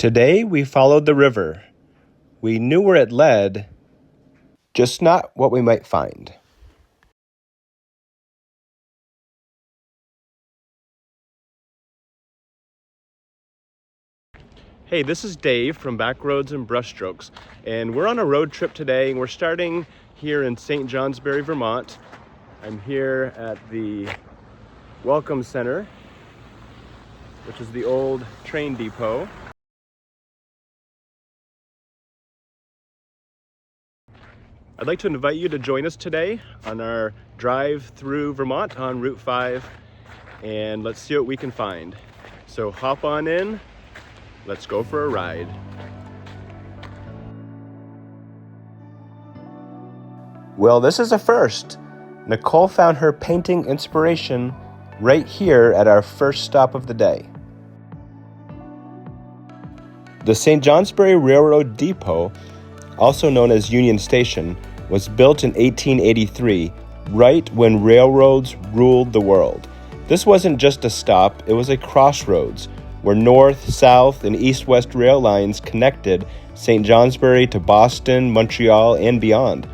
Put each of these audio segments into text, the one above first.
Today we followed the river. We knew where it led, just not what we might find. Hey, this is Dave from Backroads and Brushstrokes, and we're on a road trip today, and we're starting here in St. Johnsbury, Vermont. I'm here at the Welcome Center, which is the old train depot. I'd like to invite you to join us today on our drive through Vermont on Route 5, and let's see what we can find. So hop on in, let's go for a ride. Well, this is a first. Nicole found her painting inspiration right here at our first stop of the day. The St. Johnsbury Railroad Depot, also known as Union Station, was built in 1883, right when railroads ruled the world. This wasn't just a stop, it was a crossroads where north, south, and east-west rail lines connected St. Johnsbury to Boston, Montreal, and beyond.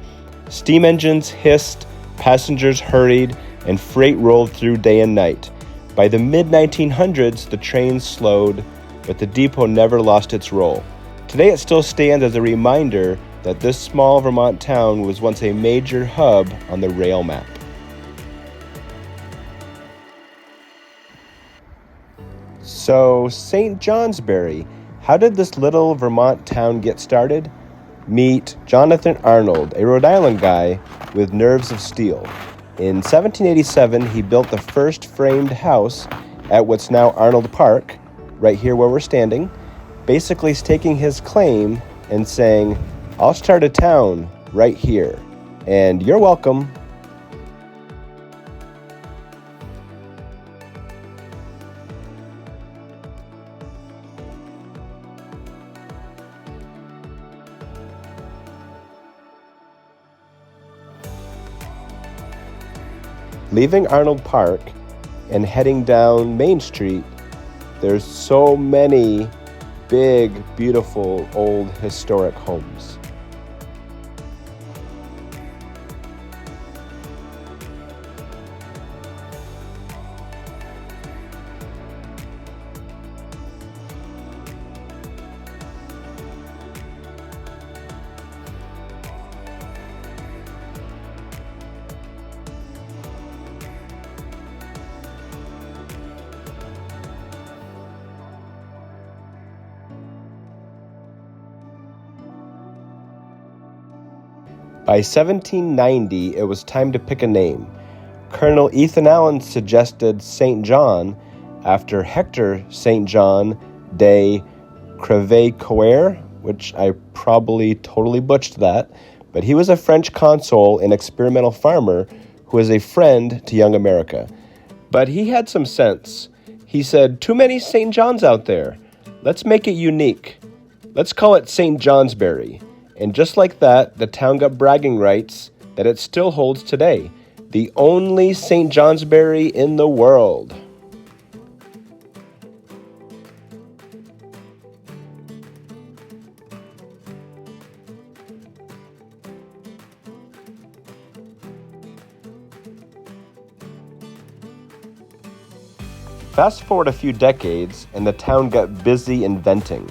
Steam engines hissed, passengers hurried, and freight rolled through day and night. By the mid-1900s, the trains slowed, but the depot never lost its role. Today it still stands as a reminder that this small Vermont town was once a major hub on the rail map. So, St. Johnsbury, how did this little Vermont town get started? Meet Jonathan Arnold, a Rhode Island guy with nerves of steel. In 1787, he built the first framed house at what's now Arnold Park, right here where we're standing, basically staking his claim and saying, I'll start a town right here, and you're welcome. Leaving Arnold Park and heading down Main Street, there's so many big, beautiful, old, historic homes. By 1790, it was time to pick a name. Colonel Ethan Allen suggested St. John after Hector St. John de Crevecoeur, which I probably totally butchered that, but he was a French consul and experimental farmer who was a friend to young America. But he had some sense. He said, too many St. Johns out there. Let's make it unique. Let's call it St. Johnsbury. And just like that, the town got bragging rights that it still holds today. The only St. Johnsbury in the world. Fast forward a few decades, and the town got busy inventing.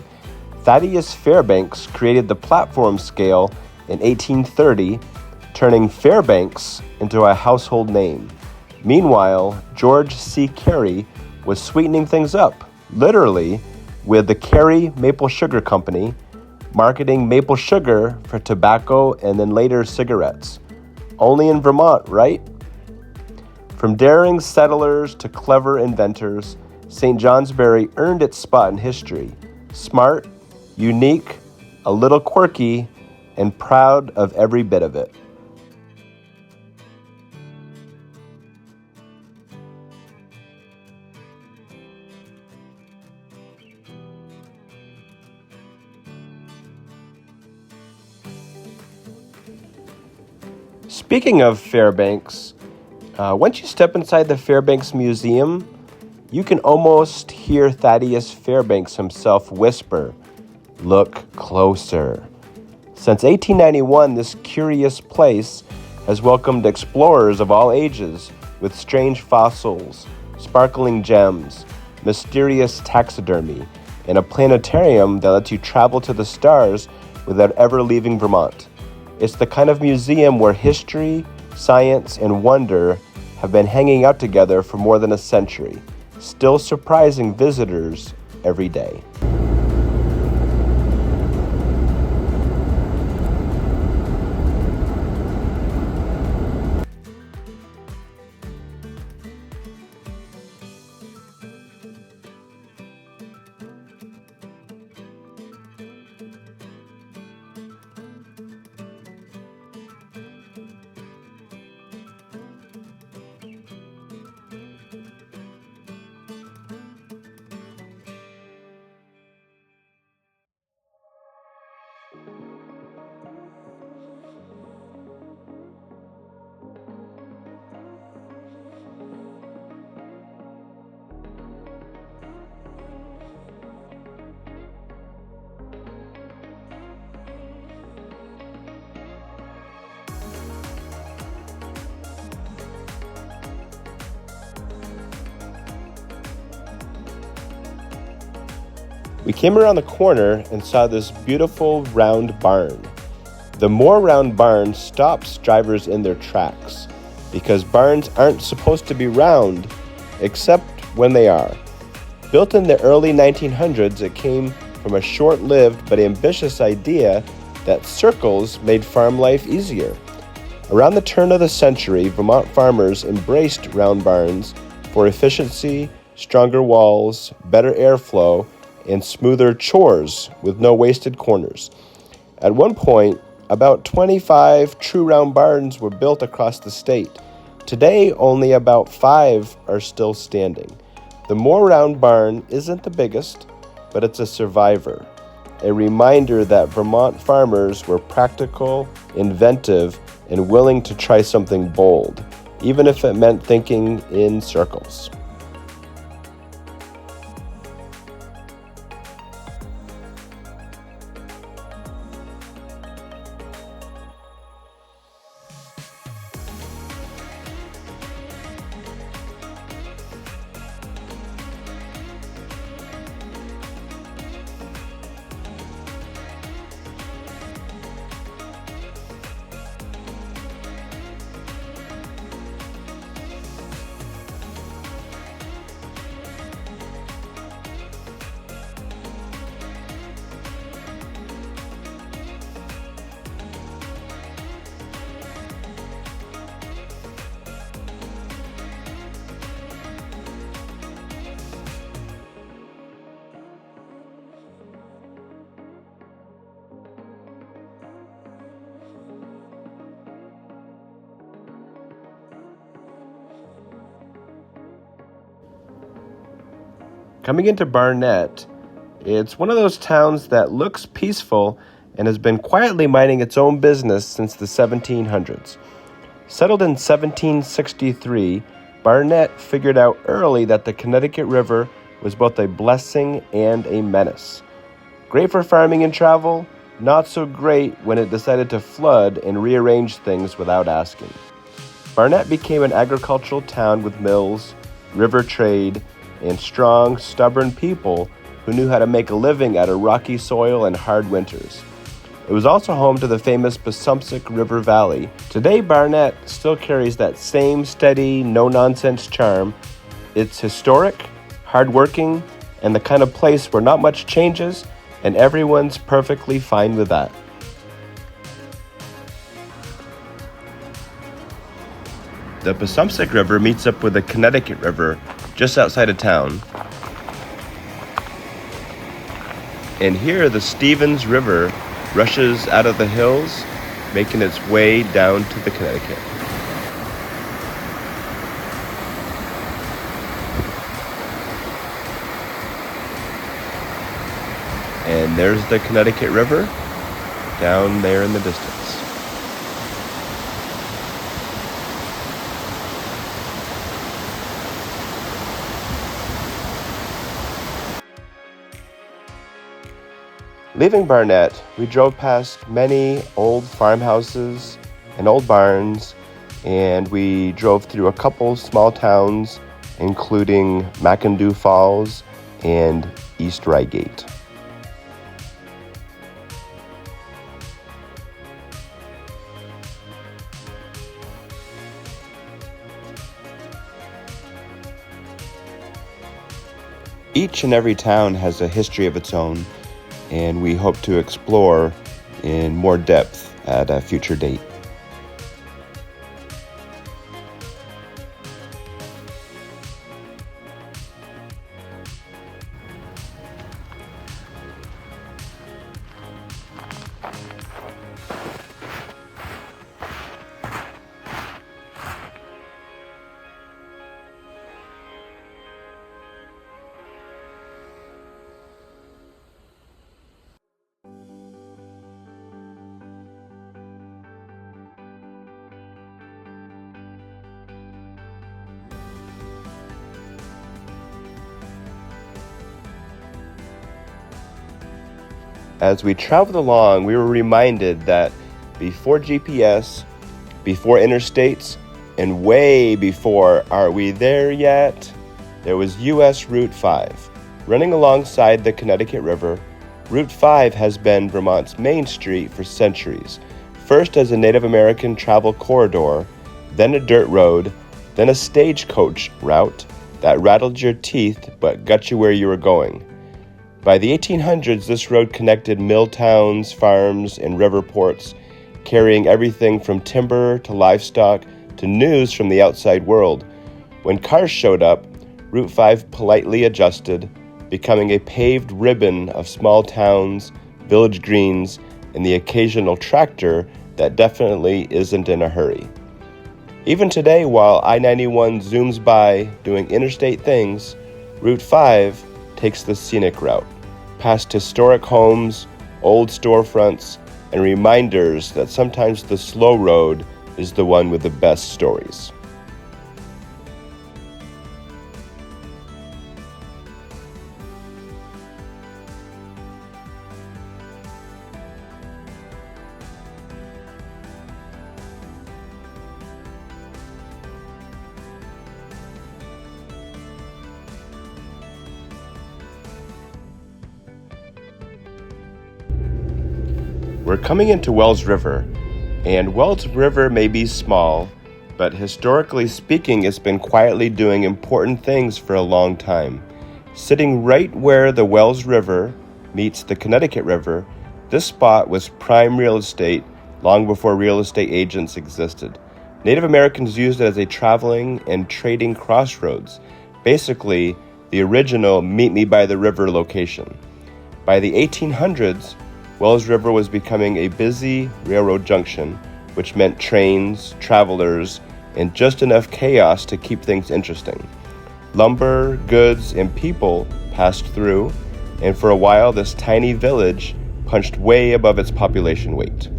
Thaddeus Fairbanks created the platform scale in 1830, turning Fairbanks into a household name. Meanwhile, George C. Carey was sweetening things up, literally, with the Carey Maple Sugar Company, marketing maple sugar for tobacco and then later cigarettes. Only in Vermont, right? From daring settlers to clever inventors, St. Johnsbury earned its spot in history. Smart, unique, a little quirky, and proud of every bit of it. Speaking of Fairbanks, once you step inside the Fairbanks Museum, you can almost hear Thaddeus Fairbanks himself whisper, Look closer. Since 1891, this curious place has welcomed explorers of all ages with strange fossils, sparkling gems, mysterious taxidermy, and a planetarium that lets you travel to the stars without ever leaving Vermont. It's the kind of museum where history, science, and wonder have been hanging out together for more than a century, still surprising visitors every day. We came around the corner and saw this beautiful round barn. The more round barn stops drivers in their tracks because barns aren't supposed to be round, except when they are. Built in the early 1900s, it came from a short-lived but ambitious idea that circles made farm life easier. Around the turn of the century, Vermont farmers embraced round barns for efficiency, stronger walls, better airflow, and smoother chores with no wasted corners. At one point, about 25 true round barns were built across the state. Today, only about 5 are still standing. The more round barn isn't the biggest, but it's a survivor, a reminder that Vermont farmers were practical, inventive, and willing to try something bold, even if it meant thinking in circles. Coming into Barnet, it's one of those towns that looks peaceful and has been quietly minding its own business since the 1700s. Settled in 1763, Barnet figured out early that the Connecticut River was both a blessing and a menace. Great for farming and travel, not so great when it decided to flood and rearrange things without asking. Barnet became an agricultural town with mills, river trade, and strong, stubborn people who knew how to make a living out of rocky soil and hard winters. It was also home to the famous Passumpsic River Valley. Today, Barnet still carries that same steady, no-nonsense charm. It's historic, hardworking, and the kind of place where not much changes, and everyone's perfectly fine with that. The Passumpsic River meets up with the Connecticut River just outside of town. And here the Stevens River rushes out of the hills, making its way down to the Connecticut. And there's the Connecticut River down there in the distance. Leaving Barnet, we drove past many old farmhouses and old barns, and we drove through a couple small towns, including Bellows Falls and East Reigate. Each and every town has a history of its own, and we hope to explore in more depth at a future date. As we traveled along, we were reminded that before GPS, before interstates, and way before "Are we there yet?", there was US Route 5. Running alongside the Connecticut River, Route 5 has been Vermont's main street for centuries, first as a Native American travel corridor, then a dirt road, then a stagecoach route that rattled your teeth but got you where you were going. By the 1800s, this road connected mill towns, farms, and river ports, carrying everything from timber to livestock to news from the outside world. When cars showed up, Route 5 politely adjusted, becoming a paved ribbon of small towns, village greens, and the occasional tractor that definitely isn't in a hurry. Even today, while I-91 zooms by doing interstate things, Route 5 takes the scenic route, past historic homes, old storefronts, and reminders that sometimes the slow road is the one with the best stories. We're coming into Wells River, and Wells River may be small, but historically speaking, it's been quietly doing important things for a long time. Sitting right where the Wells River meets the Connecticut River, this spot was prime real estate long before real estate agents existed. Native Americans used it as a traveling and trading crossroads, basically the original meet me by the river location. By the 1800s, Wells River was becoming a busy railroad junction, which meant trains, travelers, and just enough chaos to keep things interesting. Lumber, goods, and people passed through, and for a while this tiny village punched way above its population weight.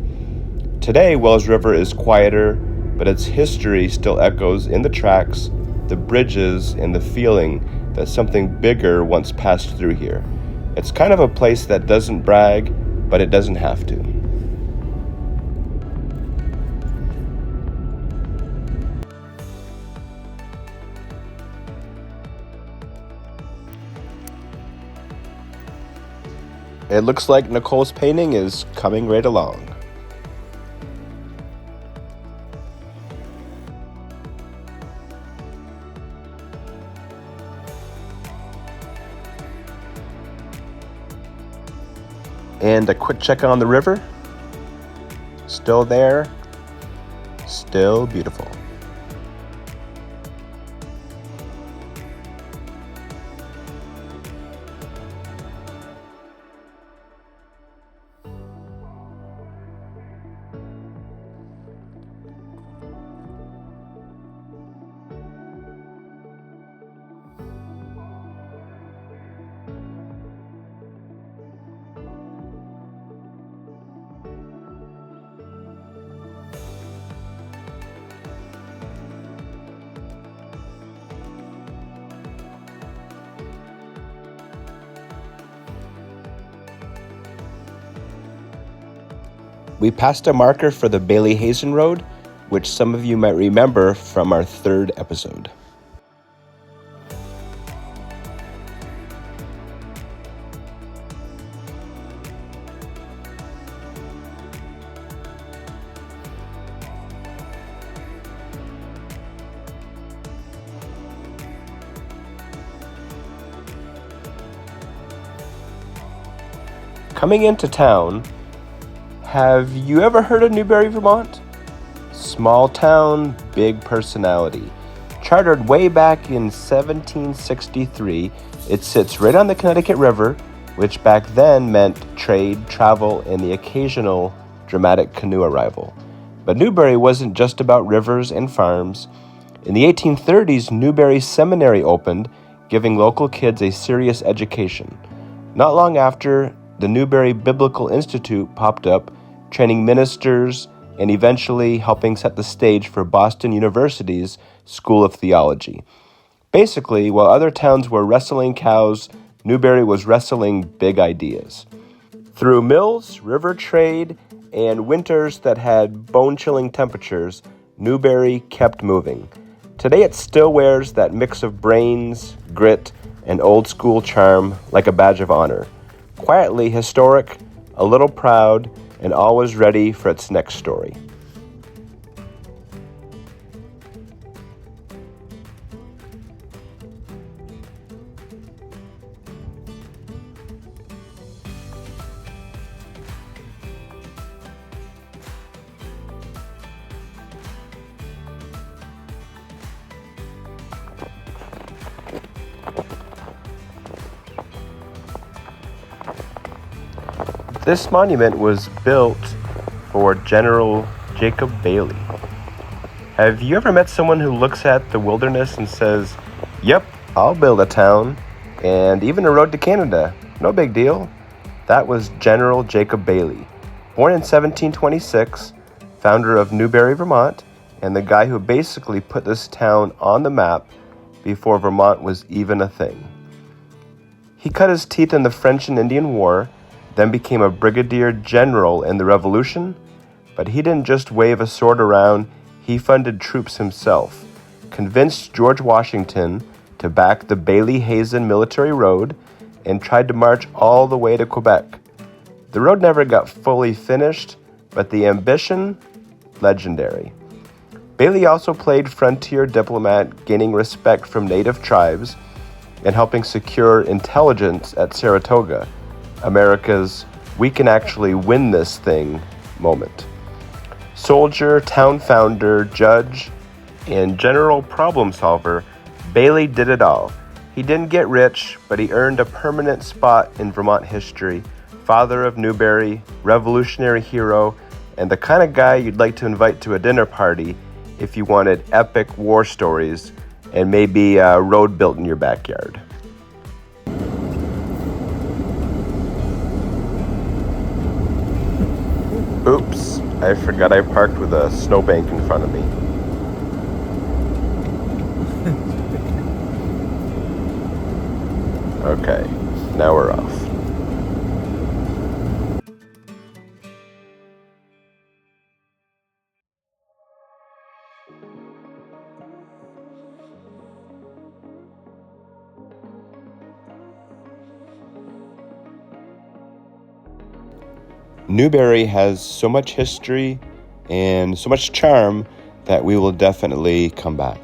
Today, Wells River is quieter, but its history still echoes in the tracks, the bridges, and the feeling that something bigger once passed through here. It's kind of a place that doesn't brag, but it doesn't have to. It looks like Nicole's painting is coming right along. And a quick check on the river. Still there, still beautiful. We passed a marker for the Bailey-Hazen Road, which some of you might remember from our third episode. Coming into town, have you ever heard of Newbury, Vermont? Small town, big personality. Chartered way back in 1763, it sits right on the Connecticut River, which back then meant trade, travel, and the occasional dramatic canoe arrival. But Newbury wasn't just about rivers and farms. In the 1830s, Newbury Seminary opened, giving local kids a serious education. Not long after, the Newbury Biblical Institute popped up, training ministers and eventually helping set the stage for Boston University's School of Theology. Basically, while other towns were wrestling cows, Newbury was wrestling big ideas. Through mills, river trade, and winters that had bone-chilling temperatures, Newbury kept moving. Today it still wears that mix of brains, grit, and old-school charm like a badge of honor. Quietly historic, a little proud, and always ready for its next story. This monument was built for General Jacob Bailey. Have you ever met someone who looks at the wilderness and says, "Yep, I'll build a town, and even a road to Canada, no big deal"? That was General Jacob Bailey, born in 1726, founder of Newbury, Vermont, and the guy who basically put this town on the map before Vermont was even a thing. He cut his teeth in the French and Indian War, then became a brigadier general in the Revolution, but he didn't just wave a sword around, he funded troops himself, convinced George Washington to back the Bailey-Hazen Military Road, and tried to march all the way to Quebec. The road never got fully finished, but the ambition, legendary. Bailey also played frontier diplomat, gaining respect from native tribes and helping secure intelligence at Saratoga, America's "we can actually win this thing" moment. Soldier, town founder, judge, and general problem solver, Bailey did it all. He didn't get rich, but he earned a permanent spot in Vermont history, father of Newbury, revolutionary hero, and the kind of guy you'd like to invite to a dinner party if you wanted epic war stories and maybe a road built in your backyard. Oops, I forgot I parked with a snowbank in front of me. Okay, now we're off. Newbury has so much history and so much charm that we will definitely come back.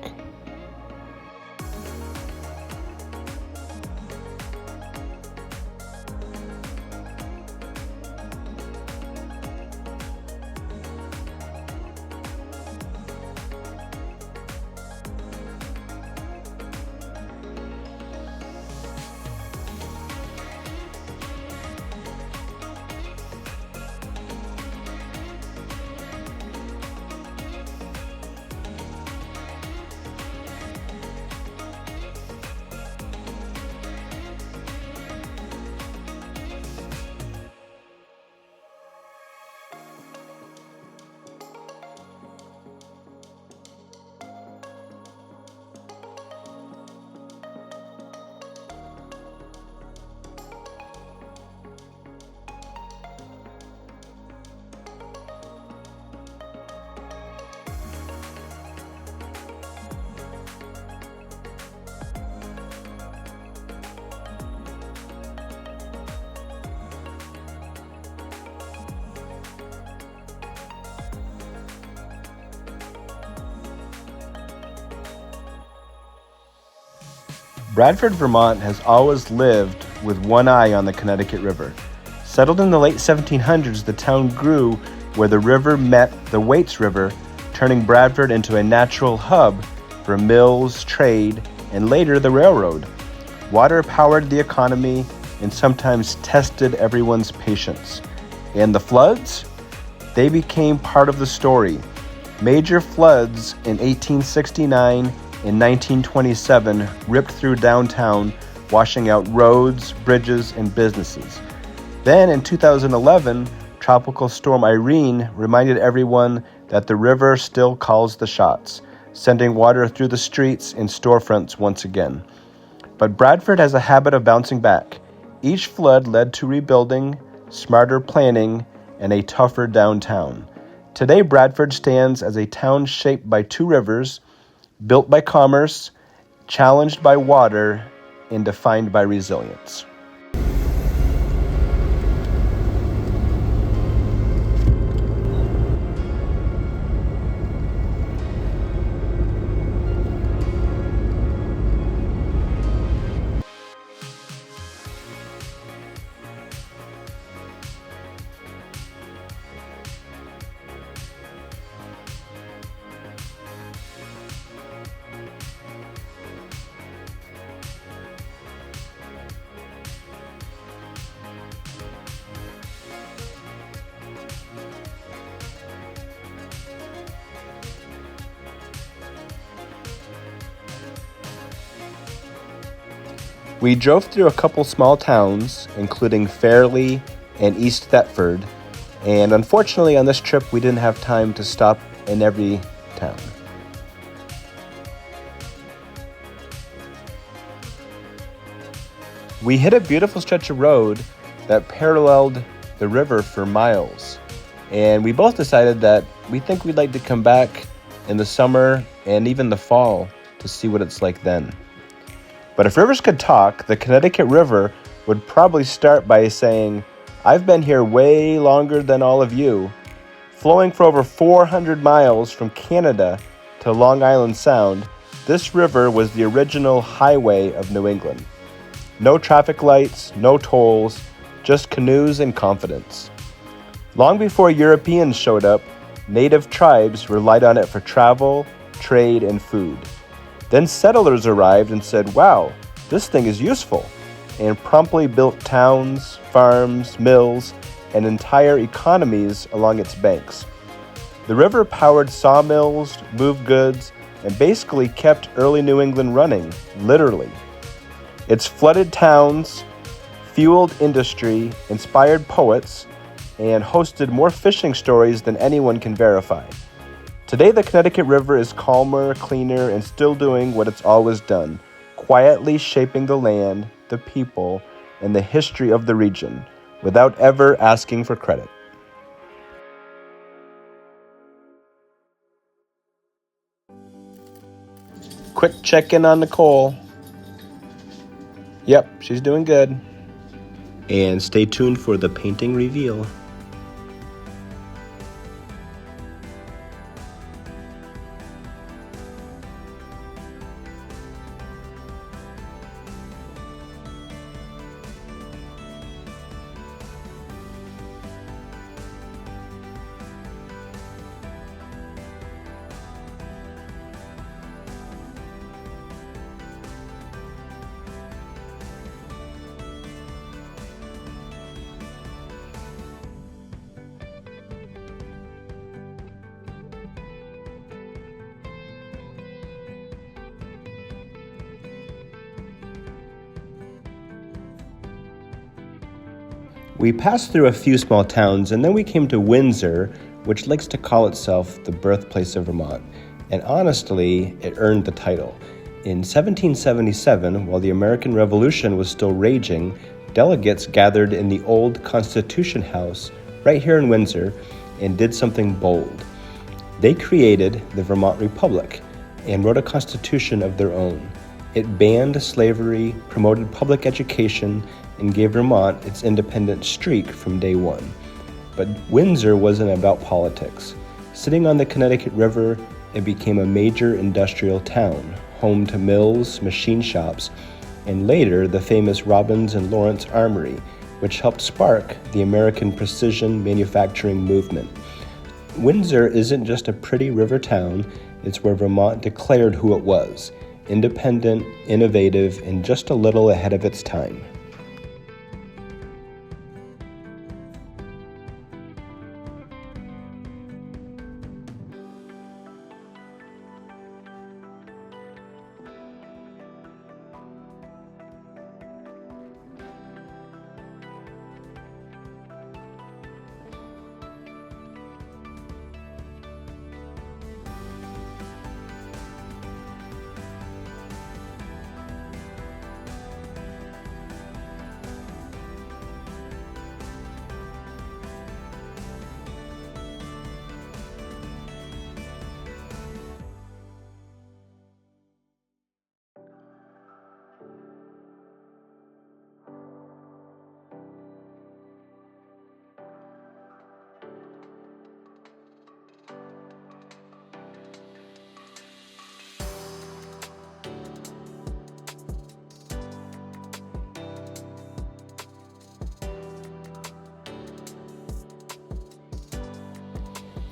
Bradford, Vermont has always lived with one eye on the Connecticut River. Settled in the late 1700s, the town grew where the river met the Waits River, turning Bradford into a natural hub for mills, trade, and later the railroad. Water powered the economy and sometimes tested everyone's patience. And the floods? They became part of the story. Major floods in 1869 and 1927 ripped through downtown, washing out roads, bridges, and businesses. Then in 2011, Tropical Storm Irene reminded everyone that the river still calls the shots, sending water through the streets and storefronts once again. But Bradford has a habit of bouncing back. Each flood led to rebuilding, smarter planning, and a tougher downtown. Today, Bradford stands as a town shaped by two rivers, built by commerce, challenged by water, and defined by resilience. We drove through a couple small towns, including Fairleigh and East Thetford, and unfortunately on this trip we didn't have time to stop in every town. We hit a beautiful stretch of road that paralleled the river for miles, and we both decided that we think we'd like to come back in the summer and even the fall to see what it's like then. But if rivers could talk, the Connecticut River would probably start by saying, "I've been here way longer than all of you." Flowing for over 400 miles from Canada to Long Island Sound, this river was the original highway of New England. No traffic lights, no tolls, just canoes and confidence. Long before Europeans showed up, native tribes relied on it for travel, trade, and food. Then settlers arrived and said, "Wow, this thing is useful," and promptly built towns, farms, mills, and entire economies along its banks. The river powered sawmills, moved goods, and basically kept early New England running, literally. Its flooded towns, fueled industry, inspired poets, and hosted more fishing stories than anyone can verify. Today, the Connecticut River is calmer, cleaner, and still doing what it's always done, quietly shaping the land, the people, and the history of the region, without ever asking for credit. Quick check-in on Nicole. Yep, she's doing good. And stay tuned for the painting reveal. We passed through a few small towns, and then we came to Windsor, which likes to call itself the birthplace of Vermont. And honestly, it earned the title. In 1777, while the American Revolution was still raging, delegates gathered in the old Constitution House right here in Windsor and did something bold. They created the Vermont Republic and wrote a constitution of their own. It banned slavery, promoted public education, and gave Vermont its independent streak from day one. But Windsor wasn't about politics. Sitting on the Connecticut River, it became a major industrial town, home to mills, machine shops, and later the famous Robbins and Lawrence Armory, which helped spark the American precision manufacturing movement. Windsor isn't just a pretty river town, it's where Vermont declared who it was: independent, innovative, and just a little ahead of its time.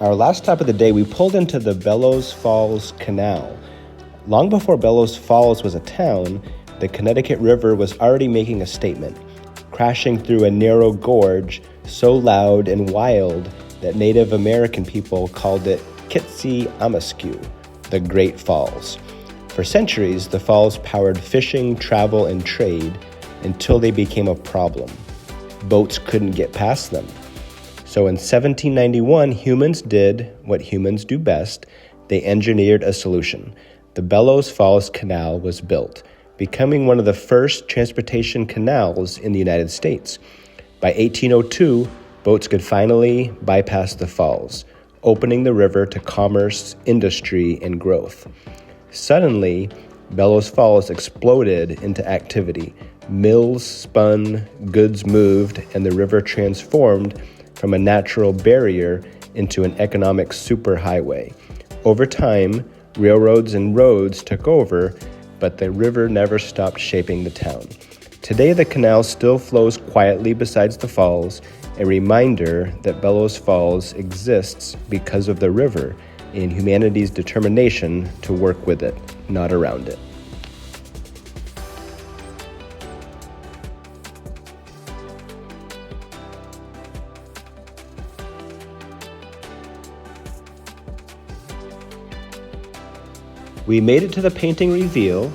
Our last stop of the day, we pulled into the Bellows Falls Canal. Long before Bellows Falls was a town, the Connecticut River was already making a statement, crashing through a narrow gorge so loud and wild that Native American people called it Kitsi-Amaskew, the Great Falls. For centuries, the falls powered fishing, travel, and trade until they became a problem. Boats couldn't get past them. So in 1791, humans did what humans do best. They engineered a solution. The Bellows Falls Canal was built, becoming one of the first transportation canals in the United States. By 1802, boats could finally bypass the falls, opening the river to commerce, industry, and growth. Suddenly, Bellows Falls exploded into activity. Mills spun, goods moved, and the river transformed from a natural barrier into an economic superhighway. Over time, railroads and roads took over, but the river never stopped shaping the town. Today, the canal still flows quietly beside the falls, a reminder that Bellows Falls exists because of the river and humanity's determination to work with it, not around it. We made it to the painting reveal,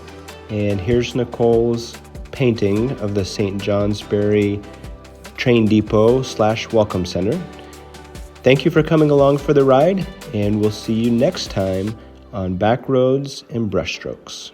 and here's Nicole's painting of the St. Johnsbury train depot / welcome center. Thank you for coming along for the ride, and we'll see you next time on Backroads and Brushstrokes.